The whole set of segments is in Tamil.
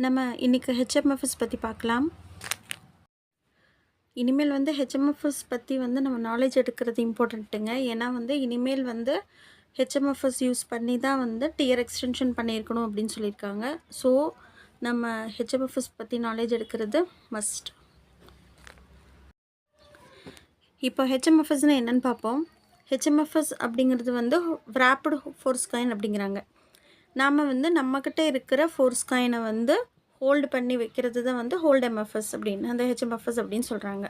நம்ம இன்றைக்கி ஹெச்எம்எஃப்எஸ் பற்றி பார்க்கலாம். இனிமேல் ஹெச்எம்எஃப்எஸ் பற்றி நம்ம நாலேஜ் எடுக்கிறது இம்பார்ட்டண்ட்டுங்க. ஏன்னா இனிமேல் ஹெச்எம்எஃப்எஸ் யூஸ் பண்ணி தான் டியர் எக்ஸ்டென்ஷன் பண்ணியிருக்கணும் அப்படின்னு சொல்லியிருக்காங்க. ஸோ நம்ம ஹெச்எம்எஃப்எஸ் பற்றி நாலேஜ் எடுக்கிறது மஸ்ட். இப்போ ஹெச்எம்எஃப்எஸ்னால் என்னென்னு பார்ப்போம். ஹெச்எம்எஃப்எஸ் அப்படிங்கிறது ரேப்பிட் ஃபோர்ஸ் காயின் அப்படிங்கிறாங்க. நாம் நம்மக்கிட்ட இருக்கிற ஃபோர்ஸ் காயினை ஹோல்டு பண்ணி வைக்கிறது தான் ஹோல்டு எம்எஃப்எஸ் அப்படின்னு, அந்த ஹெச்எம்எஃப்எஸ் அப்படின்னு சொல்கிறாங்க.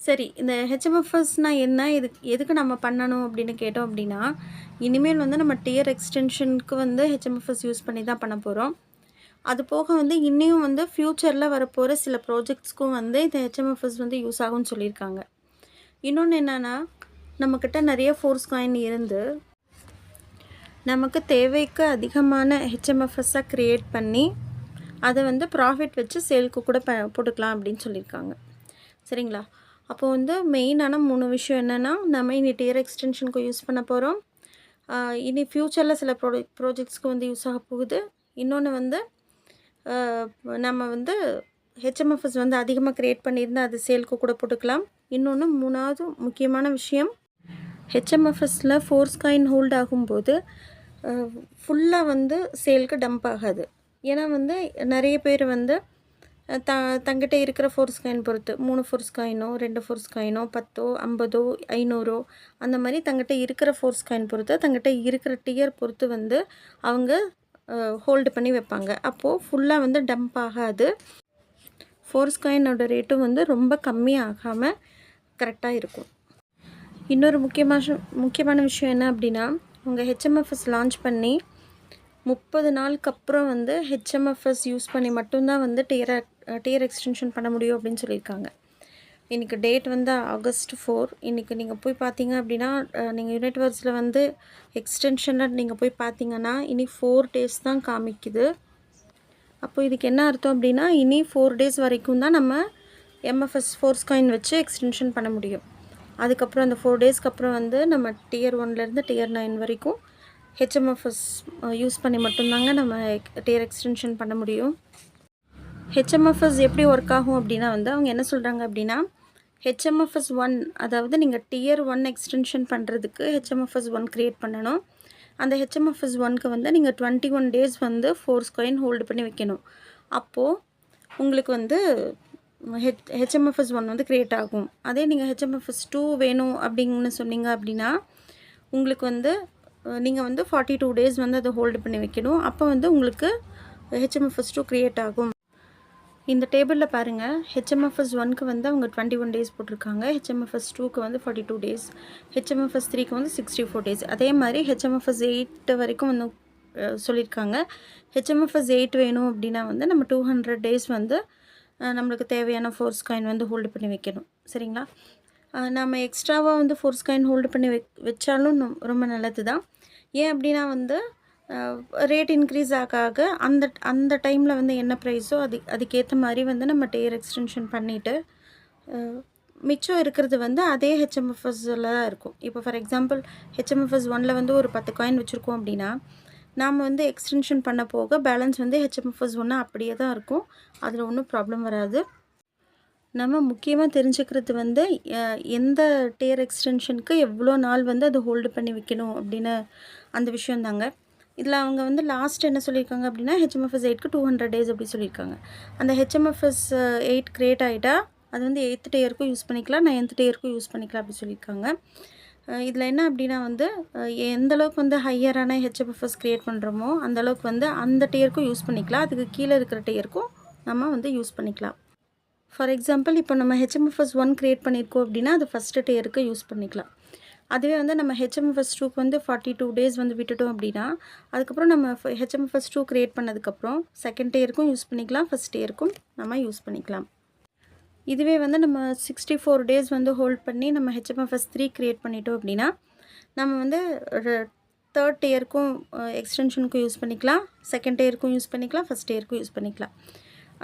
சரி, இந்த ஹெச்எம்எஃப்எஸ்னால் என்ன, எதுக்கு நம்ம பண்ணணும் அப்படின்னு கேட்டோம் அப்படின்னா, இனிமேல் நம்ம டியர் எக்ஸ்டென்ஷனுக்கு ஹெச்எம்எஃப்எஸ் யூஸ் பண்ணி தான் பண்ண போகிறோம். அது போக இன்னும் ஃப்யூச்சரில் வரப்போகிற சில ப்ராஜெக்ட்ஸ்க்கும் இந்த ஹெச்எம்எஃப்எஸ் யூஸ் ஆகும்னு சொல்லியிருக்காங்க. இன்னொன்று என்னென்னா, நம்மக்கிட்ட நிறைய ஃபோர்ஸ் காயின் இருந்து நமக்கு தேவைக்கு அதிகமான ஹெச்எம்எஃப்எஸ்ஸாக க்ரியேட் பண்ணி அதை ப்ராஃபிட் வச்சு சேலுக்கு கூட போட்டுக்கலாம் அப்படின்னு சொல்லியிருக்காங்க. சரிங்களா? அப்போ மெயினான 3 விஷயம் என்னென்னா, நம்ம இனி டியர் எக்ஸ்டென்ஷனுக்கு யூஸ் பண்ண போகிறோம். இனி ஃப்யூச்சரில் சில ப்ராஜெக்ட்ஸ்க்கு யூஸ் ஆக போகுது. இன்னொன்று நம்ம ஹெச்எம்எஃப்எஸ் அதிகமாக க்ரியேட் பண்ணியிருந்தால் அது சேலுக்கு கூட போட்டுக்கலாம். இன்னொன்று 3வது முக்கியமான விஷயம், ஹெச்எம்எஃப்எஸில் ஃபோர்ஸ் காயின் ஹோல்ட் ஆகும்போது ஃபுல்லாக சேலுக்கு டம்ப் ஆகாது. ஏன்னா நிறைய பேர் தங்கிட்ட இருக்கிற ஃபோர்ஸ் காயின் பொறுத்து 3 ஃபோர்ஸ் காயினோ 2 ஃபோர்ஸ் காயினோ 10 50 500 அந்த மாதிரி தங்கிட்ட இருக்கிற ஃபோர்ஸ் காயின் பொறுத்து, தங்கிட்ட இருக்கிற டியர் பொறுத்து அவங்க ஹோல்டு பண்ணி வைப்பாங்க. அப்போது ஃபுல்லாக டம்ப் ஆகாது. ஃபோர்ஸ் காயினோட ரேட்டும் ரொம்ப கம்மியாகாமல் கரெக்டாக இருக்கும். இன்னொரு முக்கியமான விஷயம் என்ன அப்படின்னா, உங்கள் ஹெச்எம்எஃப்எஸ் லான்ச் பண்ணி 30 நாளுக்கு அப்புறம் ஹெச்எம்எஃப்எஸ் யூஸ் பண்ணி மட்டும்தான் டியர் எக்ஸ்டென்ஷன் பண்ண முடியும் அப்படின்னு சொல்லியிருக்காங்க. இன்றைக்கி டேட் ஆகஸ்ட் 4. இன்றைக்கி நீங்கள் போய் பார்த்தீங்க அப்படின்னா, நீங்கள் யூனிட்வர்ஸில் எக்ஸ்டென்ஷனில் நீங்கள் போய் பார்த்தீங்கன்னா இனி 4 days தான் காமிக்குது. அப்போ இதுக்கு என்ன அர்த்தம் அப்படின்னா, இனி 4 days வரைக்கும் தான் நம்ம எம்எஃப்எஸ் ஃபோர்ஸ் காயின் வச்சு எக்ஸ்டென்ஷன் பண்ண முடியும். அதுக்கப்புறம் அந்த 4 daysக்கு அப்புறம் நம்ம டியர் 1லேருந்து டியர் 9 வரைக்கும் ஹெச்எம்எஃப்எஸ் யூஸ் பண்ணி மட்டும்தாங்க நம்ம டியர் எக்ஸ்டென்ஷன் பண்ண முடியும். ஹெச்எம்எஃப்எஸ் எப்படி ஒர்க் ஆகும் அப்படின்னா அவங்க என்ன சொல்கிறாங்க அப்படின்னா, ஹெச்எம்எஃப்எஸ் 1, அதாவது நீங்கள் டியர் 1 எக்ஸ்டென்ஷன் பண்ணுறதுக்கு ஹெச்எம்எஃப்எஸ் 1 க்ரியேட் பண்ணணும். அந்த ஹெச்எம்எஃப்எஸ் 1க்கு நீங்கள் 21 days ஃபோர்ஸ் காயின் ஹோல்டு பண்ணி வைக்கணும். அப்போது உங்களுக்கு ஹெச்எம்எஃப்எஸ் 1 க்ரியேட் ஆகும். அதே நீங்கள் ஹெச்எம்எஃப்எஸ் 2 வேணும் அப்படிங்கன்னு சொன்னீங்க அப்படின்னா, உங்களுக்கு நீங்கள் 42 days அதை ஹோல்டு பண்ணி வைக்கணும். அப்போ உங்களுக்கு ஹெச்எம்எஃப்எஸ் 2 க்ரியேட் ஆகும். இந்த டேபிளில் பாருங்கள், ஹெச்எம்எஃப்எஸ் 1க்கு அவங்க 21 days போட்டிருக்காங்க, ஹெச்எம்எஃப்எஸ் 2க்கு 42 days, ஹெச்எம்எஃப்எஸ் 3க்கு 64 days. அதே மாதிரி ஹெச்எம்எஃப்எஸ் 8 வரைக்கும் சொல்லியிருக்காங்க. ஹெச்எம்எஃப்எஸ் 8 வேணும் அப்படின்னா நம்ம 200 days நம்மளுக்கு தேவையான ஃபோர்ஸ் காயின் ஹோல்டு பண்ணி வைக்கணும். சரிங்களா? நம்ம எக்ஸ்ட்ராவாக ஃபோர்ஸ் காயின் ஹோல்டு பண்ணி வச்சாலும் ரொம்ப நல்லது தான். ஏன் அப்படின்னா ரேட் இன்க்ரீஸ் ஆக அந்த டைமில் என்ன ப்ரைஸோ அதுக்கேற்ற மாதிரி நம்ம டியர் எக்ஸ்டென்ஷன் பண்ணிவிட்டு மிச்சம் இருக்கிறது அதே ஹெச்எம்எஃப்எஸில் தான் இருக்கும். இப்போ ஃபார் எக்ஸாம்பிள் ஹெச்எம்எஃப்எஸ் 1ல் ஒரு 10 காயின் வச்சுருக்கோம் அப்படின்னா, நாம் எக்ஸ்டென்ஷன் பண்ண போக பேலன்ஸ் ஹெச்எம்எஃப்எஸ் 1 அப்படியே தான் இருக்கும். அதில் ஒன்றும் ப்ராப்ளம் வராது. நம்ம முக்கியமாக தெரிஞ்சுக்கிறது எந்த டியர் எக்ஸ்டென்ஷனுக்கு எவ்வளோ நாள் அது ஹோல்டு பண்ணி வைக்கணும் அப்படின்னு அந்த விஷயந்தாங்க. இதில் அவங்க லாஸ்ட் என்ன சொல்லியிருக்காங்க அப்படின்னா, ஹெச்எம்எஃப்எஸ் 8க்கு 200 days அப்படி சொல்லியிருக்காங்க. அந்த ஹெச்எம்எஃப்எஸ் 8 க்ரியேட் ஆகிட்டா அது 8th டியருக்கும் யூஸ் பண்ணிக்கலாம், 9th டியருக்கும் யூஸ் பண்ணிக்கலாம் அப்படி சொல்லியிருக்காங்க. இதில் என்ன அப்படின்னா எந்தளவுக்கு ஹையரான ஹெச்எம்எஃப்எஸ் க்ரியேட் பண்ணுறோமோ அந்தளவுக்கு அந்த டியருக்கும் யூஸ் பண்ணிக்கலாம், அதுக்கு கீழே இருக்கிற டியருக்கும் நம்ம யூஸ் பண்ணிக்கலாம். ஃபார் எக்ஸாம்பிள் இப்போ நம்ம ஹெச்எம்எஃப்எஸ் 1 க்ரியேட் பண்ணியிருக்கோம் அப்படின்னா அது ஃபஸ்ட்டு டியருக்கு யூஸ் பண்ணிக்கலாம். அதுவே நம்ம ஹெச்எம்எஃப்எஸ் 2க்கு 42 days விட்டுட்டோம் அப்படின்னா, அதுக்கப்புறம் நம்ம ஹெச்எம்எஃப்எஸ் 2 க்ரியேட் பண்ணதுக்கப்புறம் செகண்ட் டியருக்கும் யூஸ் பண்ணிக்கலாம், ஃபஸ்ட் டியருக்கும் நம்ம யூஸ் பண்ணிக்கலாம். இதுவே நம்ம 64 days ஹோல்ட் பண்ணி நம்ம ஹெச்எம்எஃப்எஸ் 3 க்ரியேட் பண்ணிட்டோம் அப்படின்னா, நம்ம தேர்ட் டியருக்கும் எக்ஸ்டென்ஷனுக்கும் யூஸ் பண்ணிக்கலாம், செகண்ட் டியருக்கும் யூஸ் பண்ணிக்கலாம், ஃபஸ்ட் டியருக்கும் யூஸ் பண்ணிக்கலாம்.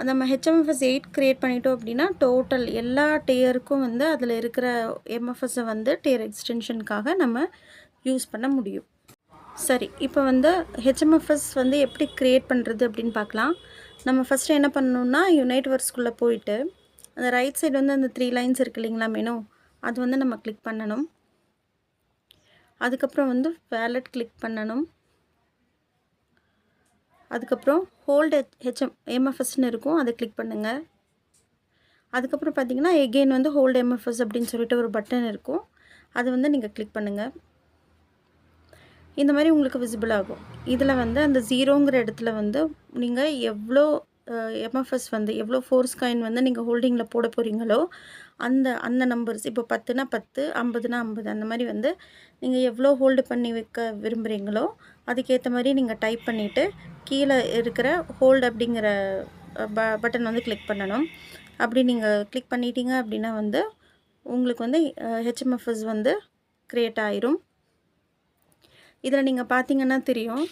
நம்ம ஹெச்எம்எஃப்எஸ் 8 க்ரியேட் பண்ணிட்டோம் அப்படின்னா டோட்டல் எல்லா டியருக்கும் அதில் இருக்கிற எம்எஃப்எஸை டியர் எக்ஸ்டென்ஷனுக்காக நம்ம யூஸ் பண்ண முடியும். சரி, இப்போ வந்து ஹெச்எம்எஃப்எஸ் வந்து எப்படி க்ரியேட் பண்ணுறது அப்படின்னு பார்க்கலாம். நம்ம ஃபஸ்ட்டு என்ன பண்ணணும்னா யுனைட்வர்ஸ்குள்ளே போயிட்டு அந்த ரைட் சைடு வந்து அந்த 3 லைன்ஸ் இருக்குது இல்லைங்களா மெனு, அது வந்து நம்ம கிளிக் பண்ணணும். அதுக்கப்புறம் வந்து வேலட் கிளிக் பண்ணணும். அதுக்கப்புறம் ஹோல்டு எம்எஃப்எஸ்ன்னு இருக்கும், அதை கிளிக் பண்ணுங்கள். அதுக்கப்புறம் பார்த்தீங்கன்னா எகெயின் வந்து ஹோல்டு எம்எஃப்எஸ் அப்படின்னு சொல்லிட்டு ஒரு பட்டன் இருக்கும், அது வந்து நீங்கள் கிளிக் பண்ணுங்கள். இந்த மாதிரி உங்களுக்கு விசிபிள் ஆகும். இதில் வந்து அந்த 0ங்கிற இடத்துல வந்து நீங்கள் எவ்வளோ எம்எஃப்எஸ் வந்து எவ்வளோ ஃபோர்ஸ் காயின் வந்து நீங்கள் ஹோல்டிங்கில் போட போகிறீங்களோ அந்த அந்த நம்பர்ஸ், இப்போ 10னா 10, 50னா 50, அந்த மாதிரி வந்து நீங்கள் எவ்வளோ ஹோல்டு பண்ணி வைக்க விரும்புகிறீங்களோ அதுக்கேற்ற மாதிரி நீங்கள் டைப் பண்ணிவிட்டு கீழே இருக்கிற ஹோல்டு அப்படிங்கிற பட்டன் வந்து கிளிக் பண்ணணும். அப்படி நீங்கள் கிளிக் பண்ணிட்டீங்க அப்படின்னா வந்து உங்களுக்கு வந்து ஹெச்எம்எஃப்எஸ் வந்து க்ரியேட் ஆயிரும். இதில் நீங்கள் பார்த்தீங்கன்னா தெரியும்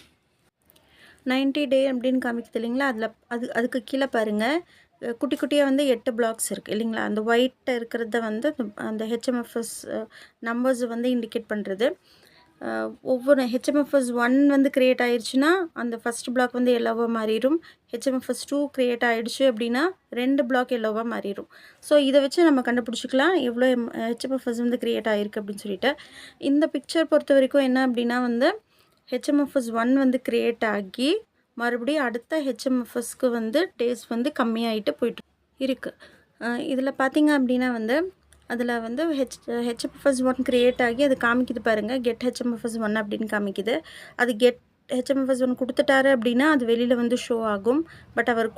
90 டே அப்படின்னு காமிக்குது இல்லைங்களா, அதுக்கு கீழே பாருங்கள் குட்டி குட்டியாக வந்து 8 பிளாக்ஸ் இருக்குது இல்லைங்களா. அந்த ஒயிட் இருக்கிறத வந்து அந்த ஹெச்எம்எஃப்எஸ் நம்பர்ஸ் வந்து இண்டிகேட் பண்ணுறது. ஒவ்வொரு ஹெச்எம்எஃப்எஸ் 1 வந்து க்ரியேட் ஆயிடுச்சுன்னா அந்த ஃபஸ்ட் பிளாக் வந்து எல்லோவாக மாறிடும். ஹெச்எம்எஃப்எஸ் 2 க்ரியேட் ஆகிடுச்சு அப்படின்னா 2 பிளாக் எல்லோவாக மாறிடும். ஸோ இதை வச்சு நம்ம கண்டுபிடிச்சிக்கலாம் எவ்வளோ ஹெச்எம்எஃப்எஸ் வந்து க்ரியேட் ஆகிருக்கு அப்படின்னு சொல்லிட்டு. இந்த பிக்சர் பொறுத்த வரைக்கும் என்ன அப்படின்னா வந்து ஹெச்எம்எஃப்எஸ் 1 வந்து க்ரியேட் ஆகி மறுபடியும் அடுத்த ஹெச்எம்எஃப்எஸ்க்கு வந்து டேஸ் வந்து கம்மியாகிட்டு போயிட்டு இருக்குது. இதில் பார்த்திங்க அப்படின்னா வந்து அதில் வந்து ஹெச்எம்எஃப்எஸ் 1 க்ரியேட் ஆகி அது காமிக்குது பாருங்கள், கெட் ஹெச்எம்எஃப்எஸ் 1 அப்படின்னு காமிக்குது. அது கெட் ஹெச்எம்எஃப்எஸ் 1 கொடுத்துட்டாரு அப்படின்னா அது வெளியில் வந்து ஷோ ஆகும். பட் அவர்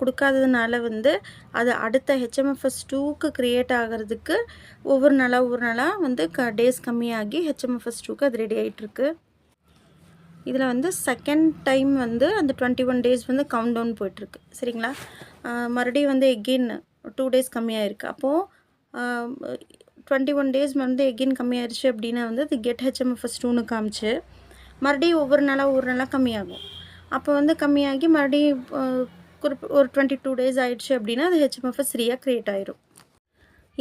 கொடுக்காததுனால வந்து அது அடுத்த ஹெச்எம்எஃப்எஸ் 2க்கு க்ரியேட் ஆகிறதுக்கு ஒவ்வொரு நாளாக வந்து டேஸ் கம்மியாகி ஹெச்எம்எஃப்எஸ் 2க்கு அது ரெடி ஆகிட்டுருக்கு. இதில் வந்து செகண்ட் டைம் வந்து அந்த 21 டேஸ் வந்து கவுண்ட் டவுன் போயிட்டுருக்கு சரிங்களா. மறுபடியும் வந்து எகெயின் 2 டேஸ் கம்மியாயிருக்கு. அப்போது 21 டேஸ் வந்து எகெயின் கம்மியாயிருச்சு அப்படின்னா வந்து அது கெட் ஹெச்எம்எஃப்எஸ் 2ன்னு காமிச்சு மறுபடியும் ஒவ்வொரு நாளாக கம்மியாகும். அப்போ வந்து கம்மியாகி மறுபடியும் ஒரு 22 டேஸ் ஆயிடுச்சு அப்படின்னா அது ஹெச்எம்எஃப்எஸ் 3யாக க்ரியேட் ஆயிரும்.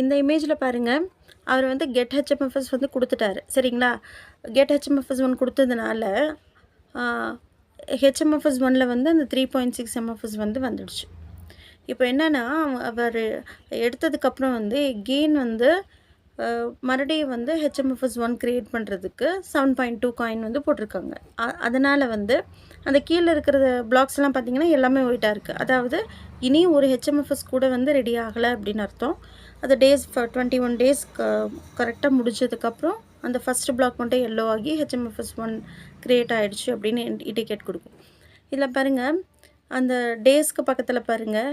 இந்த இமேஜில் பாருங்கள், அவர் வந்து கெட் ஹெச்எம்எஃப்எஸ் வந்து கொடுத்துட்டாரு சரிங்களா. கெட் ஹெச்எம்எஃப்எஸ் 1 கொடுத்ததுனால ஹெச்எம்எஃப்எஸ் 1ல் வந்து அந்த 3.6 எம்எஃப்எஸ் வந்து வந்துடுச்சு. இப்போ என்னென்னா அவர் எடுத்ததுக்கப்புறம் வந்து கெயின் வந்து மறுபடியும் வந்து ஹெச்எம்எஃப்எஸ் 1 க்ரியேட் பண்ணுறதுக்கு 7.2 காயின் வந்து போட்டிருக்காங்க. அதனால் வந்து அந்த கீழே இருக்கிற பிளாக்ஸ்லாம் பார்த்திங்கன்னா எல்லாமே ஒயிட்டாக இருக்குது. அதாவது இனி ஒரு ஹெச்எம்எஃப்எஸ் கூட வந்து ரெடி ஆகலை அப்படின்னு அர்த்தம். அது டேஸ் 21 டேஸ் கரெக்டாக முடிஞ்சதுக்கப்புறம் அந்த ஃபஸ்ட்டு பிளாக் மட்டும் எல்லோ ஆகி ஹெச்எம்எஃப்எஸ் 1 க்ரியேட் ஆகிடுச்சு அப்படின்னு இண்டிகேட் கொடுக்கும். இதில் பாருங்கள் அந்த டேஸ்க்கு பக்கத்தில் பாருங்கள்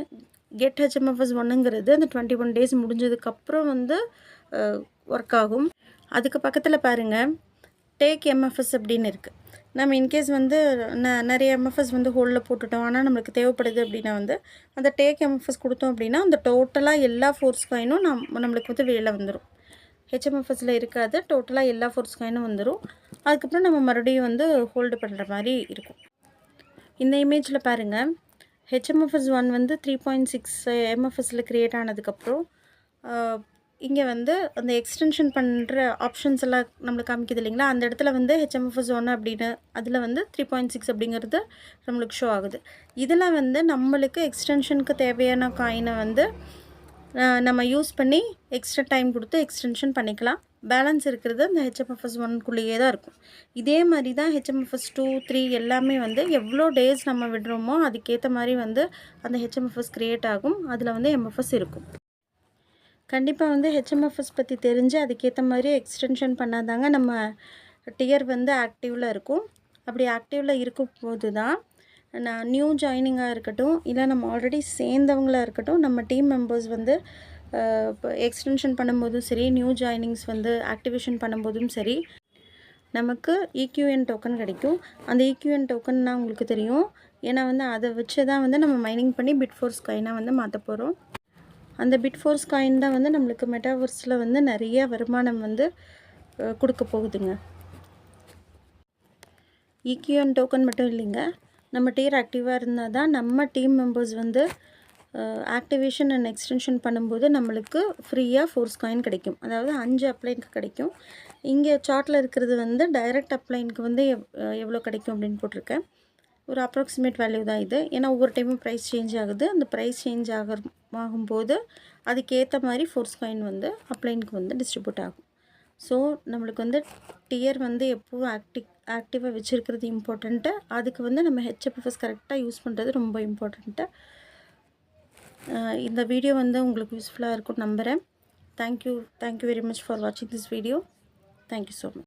கெட் ஹெச்எம்எஃப்எஸ் 1ங்கிறது அந்த 21 டேஸ் முடிஞ்சதுக்கப்புறம் வந்து ஒர்க் ஆகும். அதுக்கு பக்கத்தில் பாருங்கள் டேக் எம்எஃப்எஸ் அப்படின்னு இருக்குது. நம்ம இன்கேஸ் வந்து நிறைய எம்எஃப்எஸ் வந்து ஹோல்டில் போட்டுட்டோம், ஆனால் நம்மளுக்கு தேவைப்படுது அப்படின்னா வந்து அந்த டேக் எம்எஃப்எஸ் கொடுத்தோம் அப்படின்னா அந்த டோட்டலாக எல்லா ஃபோர்ஸ் காயினும் நம்மளுக்கு வந்து வெளியில் வந்துடும். ஹெச்எம்எஃப்எஸில் இருக்காது, டோட்டலாக எல்லா ஃபோர்ஸ் காயினும் வந்துடும். அதுக்கப்புறம் நம்ம மறுபடியும் வந்து ஹோல்டு பண்ணுற மாதிரி இருக்கும். இந்த இமேஜில் பாருங்கள் ஹெச்எம்எஃப்எஸ் 1 வந்து 3.6 எம்எஃப்எஸில் க்ரியேட் ஆனதுக்கப்புறம் இங்கே வந்து அந்த எக்ஸ்டென்ஷன் பண்ணுற ஆப்ஷன்ஸ் எல்லாம் நம்மளுக்கு காமிக்குது இல்லைங்களா. அந்த இடத்துல வந்து ஹெச்எம்எஃப்எஸ் 1 அப்படின்னு அதில் வந்து 3.6 அப்படிங்கிறது நம்மளுக்கு ஷோ ஆகுது. இதில் வந்து நம்மளுக்கு எக்ஸ்டென்ஷனுக்கு தேவையான காயினை வந்து நம்ம யூஸ் பண்ணி எக்ஸ்ட்ரா டைம் கொடுத்து எக்ஸ்டென்ஷன் பண்ணிக்கலாம். பேலன்ஸ் இருக்கிறது அந்த ஹெச்எம்எஃப்எஸ் 1க்குள்ளேயே தான் இருக்கும். இதே மாதிரி தான் ஹெச்எம்எஃப்எஸ் 2, 3 எல்லாமே வந்து எவ்வளோ டேஸ் நம்ம விடுறோமோ அதுக்கேற்ற மாதிரி வந்து அந்த ஹெச்எம்எஃப்எஸ் க்ரியேட் ஆகும். அதில் வந்து எம்எஃப்எஸ் இருக்கும். கண்டிப்பாக வந்து ஹெச்எம்எஃப்எஸ் பற்றி தெரிஞ்சு அதுக்கேற்ற மாதிரி எக்ஸ்டென்ஷன் பண்ணாதாங்க நம்ம டியர் வந்து ஆக்டிவில் இருக்கும். அப்படி ஆக்டிவில் இருக்கும்போது தான் நியூ ஜாயினிங்காக இருக்கட்டும், இல்லை நம்ம ஆல்ரெடி சேர்ந்தவங்களாக இருக்கட்டும், நம்ம டீம் மெம்பர்ஸ் வந்து எக்ஸ்டென்ஷன் பண்ணும்போதும் சரி, நியூ ஜாயினிங்ஸ் வந்து ஆக்டிவேஷன் பண்ணும்போதும் சரி, நமக்கு EQN டோக்கன் கிடைக்கும். அந்த EQN டோக்கன்னா உங்களுக்கு தெரியும், ஏன்னா வந்து அதை வச்சு தான் வந்து நம்ம மைனிங் பண்ணி பிட்ஃபோர்ஸ் காயினாக வந்து மாற்ற போகிறோம். அந்த பிட்ஃபோர்ஸ் காயின் தான் வந்து நம்மளுக்கு மெட்டாவர்ஸில் வந்து நிறைய வருமானம் வந்து கொடுக்க போகுதுங்க. EQN டோக்கன் மட்டும் இல்லைங்க, நம்ம டியர் ஆக்டிவாக இருந்தால் தான் நம்ம டீம் மெம்பர்ஸ் வந்து ஆக்டிவேஷன் அண்ட் எக்ஸ்டென்ஷன் பண்ணும்போது நம்மளுக்கு ஃப்ரீயாக ஃபோர்ஸ் காயின் கிடைக்கும். அதாவது 5 அப்ளைனுக்கு கிடைக்கும். இங்கே சார்ட்டில் இருக்கிறது வந்து டைரக்ட் அப்ளைனுக்கு வந்து எவ்வளோ கிடைக்கும் அப்படின்னு போட்டிருக்கேன். ஒரு அப்ராக்சிமேட் வேல்யூ தான் இது. ஏன்னா ஒவ்வொரு டைமும் ப்ரைஸ் சேஞ்ச் ஆகுது. அந்த ப்ரைஸ் சேஞ்ச் ஆகும்போது அதுக்கேற்ற மாதிரி ஃபோர்ஸ் காயின் வந்து அப்ளைனுக்கு வந்து டிஸ்ட்ரிபியூட் ஆகும். ஸோ நம்மளுக்கு வந்து டியர் வந்து எப்போவும் ஆக்டிவாக வச்சுருக்கிறது இம்பார்ட்டண்ட்டு. அதுக்கு வந்து நம்ம ஹெச்எஃப்எஸ் கரெக்டாக யூஸ் பண்ணுறது ரொம்ப இம்பார்ட்டண்ட்டு. இந்த வீடியோ வந்து உங்களுக்கு யூஸ்ஃபுல்லாக இருக்கும்னு நம்புகிறேன். தேங்க்யூ வெரி மச் ஃபார் வாட்சிங் this video. Thank you so much.